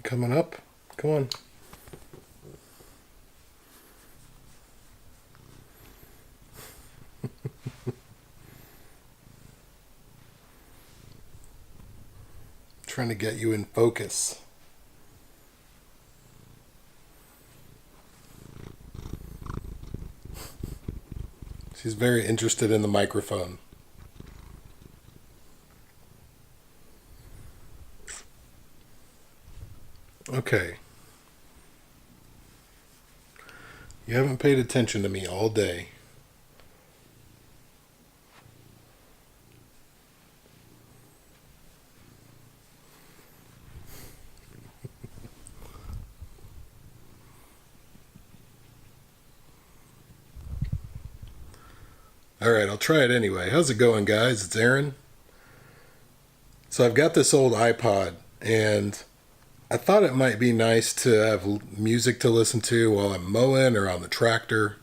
Coming up. Come on. Trying to get you in focus. She's very interested in the microphone. Okay. You haven't paid attention to me all day. Alright, I'll try it anyway. How's it going, guys? It's Aaron. So I've got this old iPod, and I thought it might be nice to have music to listen to while I'm mowing or on the tractor.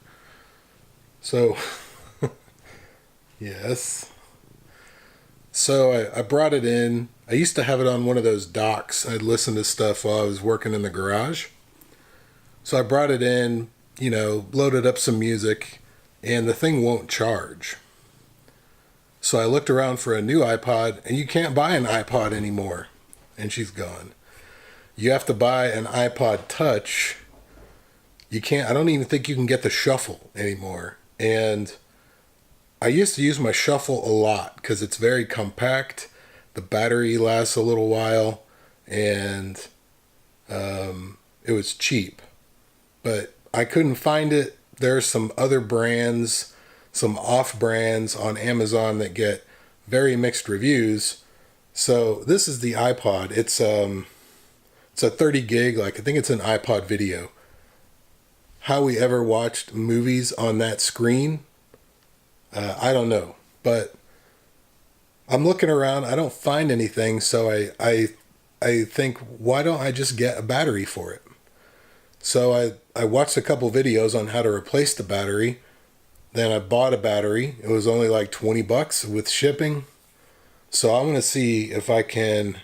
So, yes. So I brought it in. I used to have it on one of those docks. I'd listen to stuff while I was working in the garage. So I brought it in, loaded up some music, and the thing won't charge. So I looked around for a new iPod, and you can't buy an iPod anymore. And she's gone. You have to buy an iPod Touch. I don't even think you can get the Shuffle anymore. And I used to use my Shuffle a lot because it's very compact. The battery lasts a little while, and it was cheap. But I couldn't find it. There's some other brands, some off brands on Amazon that get very mixed reviews. So this is the iPod. It's a 30 gig, I think it's an iPod video. How we ever watched movies on that screen, I don't know. But I'm looking around, I don't find anything, so I think, why don't I just get a battery for it? So I watched a couple videos on how to replace the battery. Then I bought a battery. It was only like $20 with shipping. So I'm going to see if I can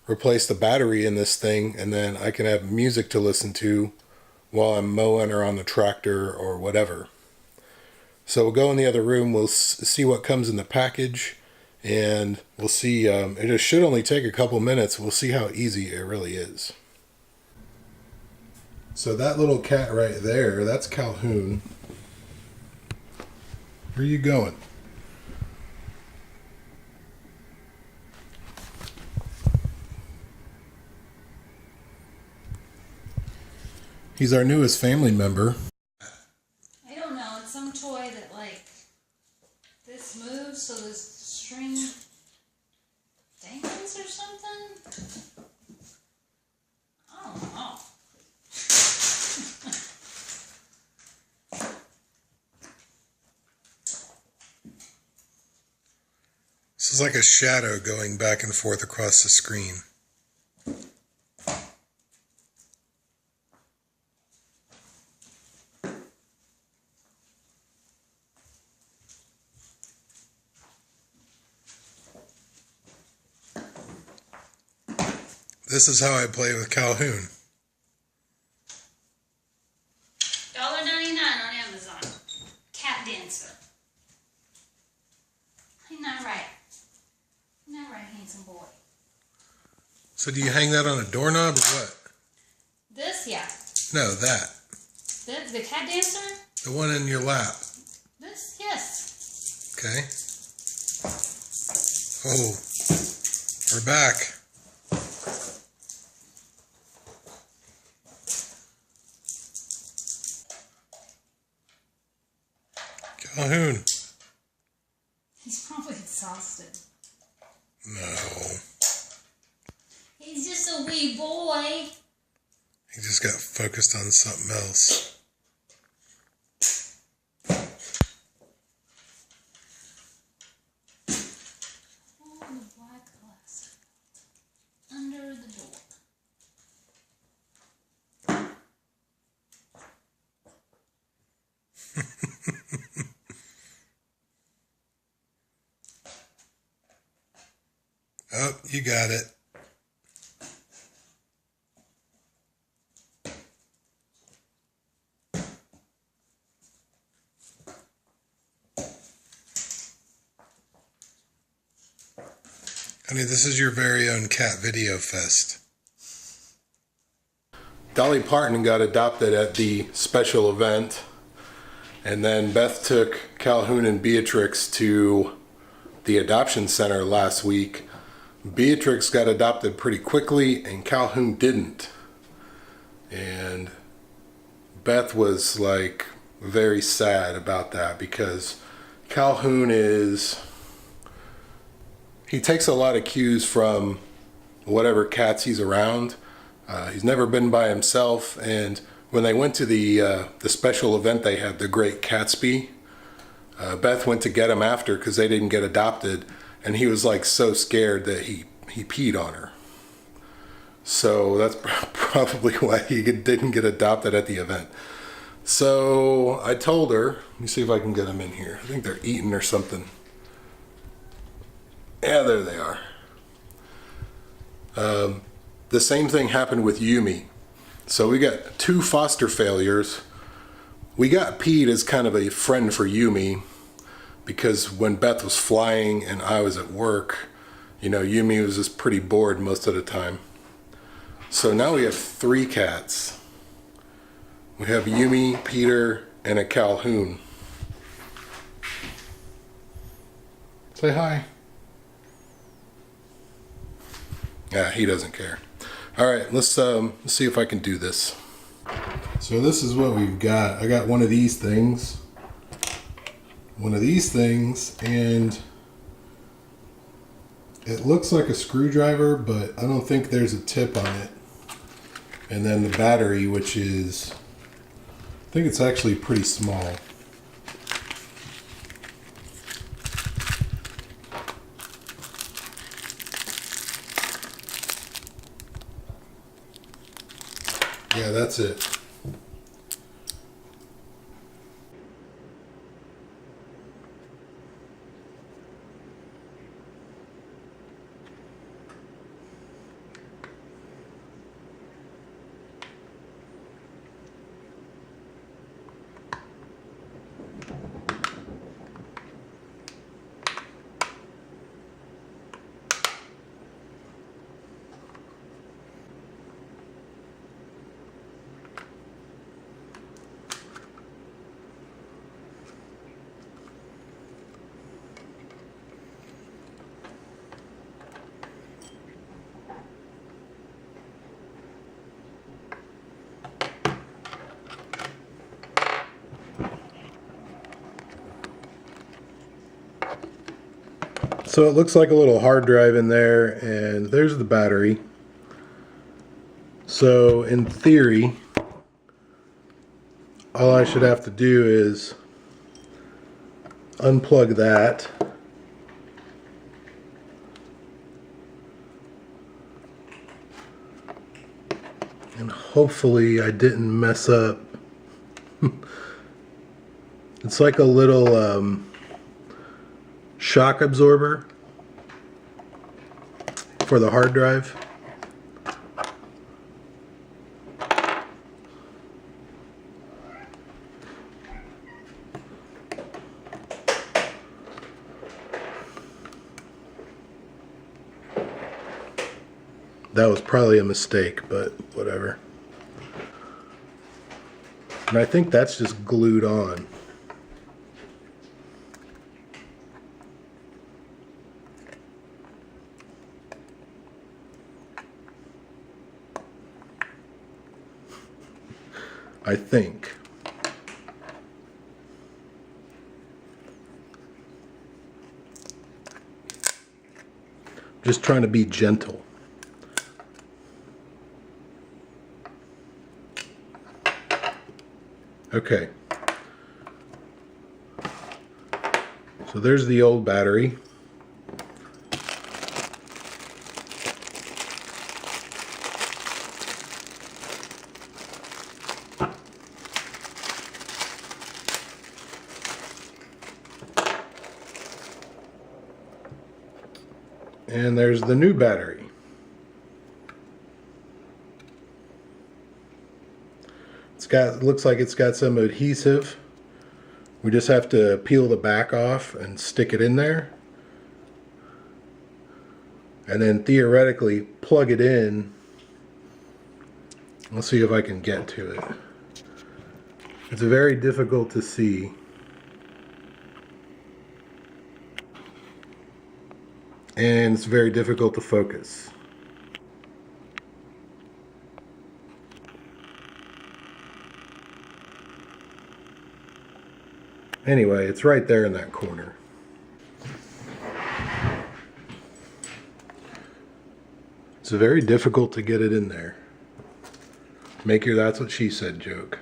replace the battery in this thing, and then I can have music to listen to while I'm mowing or on the tractor or whatever. So we'll go in the other room. We'll see what comes in the package, and we'll see. It should only take a couple minutes. We'll see how easy it really is. So that little cat right there, that's Calhoun. Where are you going? He's our newest family member. I don't know. It's some toy that this moves so this string dangles or something. I don't know. This is like a shadow going back and forth across the screen. This is how I play with Calhoun. $1.99 on Amazon. Cat dancer. Ain't that right? Ain't that right, handsome boy? So do you hang that on a doorknob or what? This, yeah. No, that. The cat dancer? The one in your lap. This, yes. Okay. Oh, we're back. Calhoun. He's probably exhausted. No. He's just a wee boy. He just got focused on something else. Oh, the black glass under the door. Oh, you got it. Honey, this is your very own cat video fest. Dolly Parton got adopted at the special event, and then Beth took Calhoun and Beatrix to the adoption center last week. Beatrix got adopted pretty quickly and Calhoun didn't. And Beth was like very sad about that because Calhoun he takes a lot of cues from whatever cats he's around. He's never been by himself, and when they went to the special event they had, the Great Catsby, Beth went to get him after because they didn't get adopted, and he was like so scared that he peed on her. So that's probably why he didn't get adopted at the event. So I told her, let me see if I can get them in here. I think they're eating or something. Yeah, there they are. The same thing happened with Yumi. So we got 2 foster failures. We got Pete as kind of a friend for Yumi because when Beth was flying and I was at work, you know, Yumi was just pretty bored most of the time. So now we have 3 cats. We have Yumi, Peter, and a Calhoun. Say hi. Yeah, he doesn't care. All right, let's see if I can do this. So this is what we've got. I got one of these things, and it looks like a screwdriver, but I don't think there's a tip on it. And then the battery, which is, I think it's actually pretty small. Yeah, that's it. So it looks like a little hard drive in there, and there's the battery. So in theory, all I should have to do is unplug that. And hopefully I didn't mess up. It's like a little shock absorber for the hard drive. That was probably a mistake, but whatever. And I think that's just glued on. I think. Just trying to be gentle. Okay. So there's the old battery. And there's the new battery. Looks like it's got some adhesive. We just have to peel the back off and stick it in there. and then theoretically plug it in. Let's see if I can get to it. It's very difficult to see. And it's very difficult to focus. Anyway, it's right there in that corner. It's very difficult to get it in there. Make your "that's what she said" joke.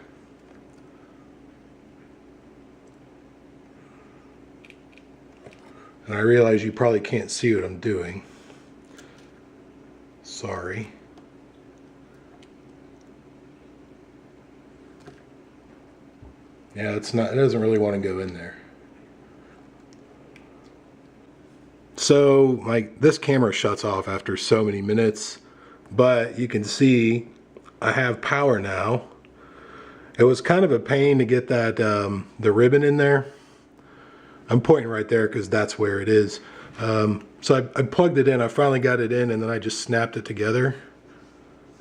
And I realize you probably can't see what I'm doing. Sorry. Yeah, it doesn't really want to go in there. So this camera shuts off after so many minutes, but you can see I have power now. It was kind of a pain to get that the ribbon in there. I'm pointing right there because that's where it is. So I plugged it in. I finally got it in, and then I just snapped it together.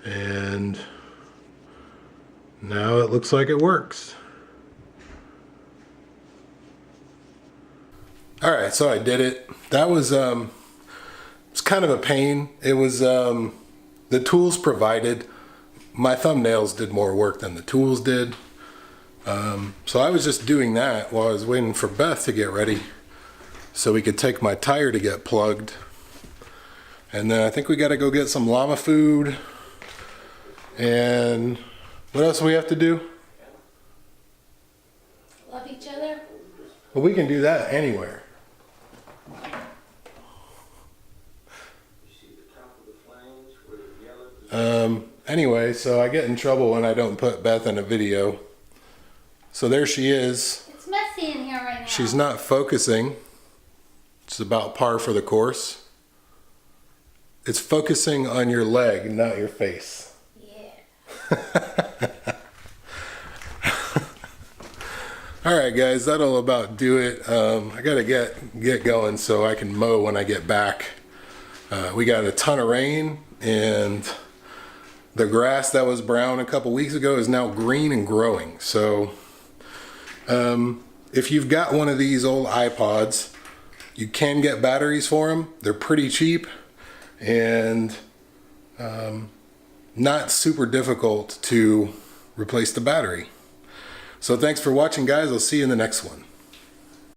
And now it looks like it works. All right, so I did it. That was it's kind of a pain. It was the tools provided. My thumbnails did more work than the tools did. So I was just doing that while I was waiting for Beth to get ready so we could take my tire to get plugged. And then I think we got to go get some llama food. And what else do we have to do? Love each other. Well, we can do that anywhere. Anyway, so I get in trouble when I don't put Beth in a video. So there she is. It's messy in here right now. She's not focusing. It's about par for the course. It's focusing on your leg, not your face. Yeah. Alright guys, that'll about do it. I gotta get going so I can mow when I get back. We got a ton of rain, and the grass that was brown a couple weeks ago is now green and growing. So if you've got one of these old iPods, you can get batteries for them. They're pretty cheap and not super difficult to replace the battery. So thanks for watching, guys. I'll see you in the next one.